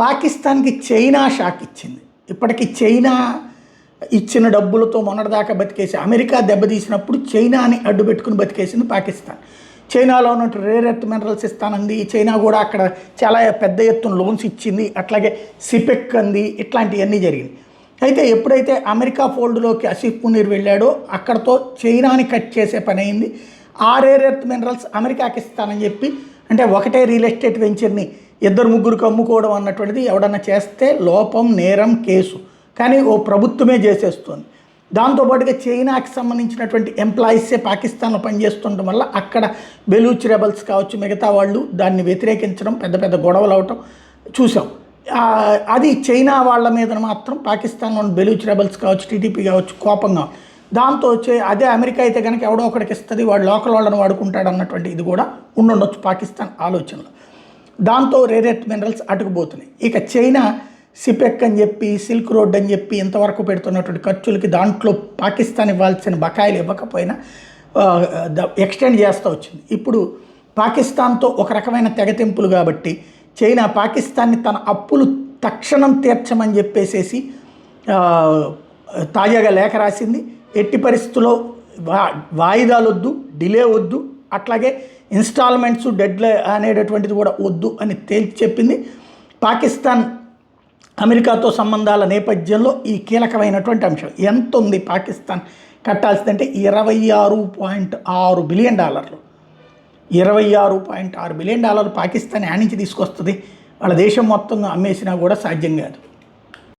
పాకిస్తాన్కి China shock ఇచ్చింది. ఇప్పటికి చైనా ఇచ్చిన డబ్బులతో మొన్నటిదాకా బతికేసి అమెరికా దెబ్బతీసినప్పుడు చైనాని అడ్డు పెట్టుకుని బతికేసింది పాకిస్తాన్. చైనాలో ఉన్నట్టు రేర్ ఎర్త్ మినరల్స్ ఇస్తానంది. చైనా కూడా అక్కడ చాలా పెద్ద ఎత్తున లోన్స్ ఇచ్చింది. అట్లాగే సిపెక్ అంది. ఇట్లాంటివన్నీ జరిగింది. అయితే ఎప్పుడైతే అమెరికా ఫోల్డ్లోకి ఆసిఫ్ మునీర్ వెళ్ళాడో అక్కడతో చైనాని కట్ చేసే పని అయింది. ఆ రేర్ ఎర్త్ మినరల్స్ అమెరికాకి ఇస్తానని చెప్పి, అంటే ఒకటే రియల్ ఎస్టేట్ వెంచర్ని ఇద్దరు ముగ్గురికి అమ్ముకోవడం అన్నటువంటిది ఎవడన్నా చేస్తే లోపం, నేరం, కేసు. కానీ ఓ ప్రభుత్వమే చేసేస్తుంది. దాంతోపాటుగా చైనాకి సంబంధించినటువంటి ఎంప్లాయీసే పాకిస్తాన్లో పనిచేస్తుండటం వల్ల అక్కడ బెలూచ్ రెబల్స్ కావచ్చు, మిగతా వాళ్ళు దాన్ని వ్యతిరేకించడం, పెద్ద పెద్ద గొడవలు అవటం చూసాం. అది చైనా వాళ్ళ మీద మాత్రం పాకిస్తాన్లోని బెలూచ్ రెబల్స్ కావచ్చు, టీటీపీ కావచ్చు కోపంగా. దాంతో అదే అమెరికా అయితే కనుక ఎవడో ఒకడికి ఇస్తుంది, వాడు లోకల్ వాళ్ళని వాడుకుంటాడు అన్నటువంటి ఇది కూడా ఉండుండొచ్చు పాకిస్తాన్ ఆలోచనలో. దాంతో రేర్ ఎర్త్ మినరల్స్ అటుకుపోతున్నాయి. ఇక చైనా సిపెక్ అని చెప్పి, సిల్క్ రోడ్ అని చెప్పి ఇంతవరకు పెడుతున్నటువంటి ఖర్చులకి దాంట్లో పాకిస్తాన్ ఇవ్వాల్సిన బకాయిలు ఇవ్వకపోయినా ఎక్స్టెండ్ చేస్తూ వచ్చింది. ఇప్పుడు పాకిస్తాన్తో ఒక రకమైన తెగతింపులు కాబట్టి చైనా పాకిస్తాన్ని తన అప్పులు తక్షణం తీర్చమని చెప్పేసేసి తాజాగా లేఖ రాసింది. ఎట్టి పరిస్థితుల్లో వాయిదాలు వద్దు, డిలే వద్దు, అట్లాగే ఇన్స్టాల్మెంట్స్ డెడ్లే అనేటటువంటిది కూడా వద్దు అని తేల్చి చెప్పింది. పాకిస్తాన్ అమెరికాతో సంబంధాల నేపథ్యంలో ఈ కీలకమైనటువంటి అంశం ఎంత ఉంది పాకిస్తాన్ కట్టాల్సిందంటే $26.6 బిలియన్. $26.6 బిలియన్ పాకిస్తాన్ యాడ్ నుంచి తీసుకొస్తుంది. వాళ్ళ దేశం మొత్తం అమ్మేసినా కూడా సాధ్యం కాదు.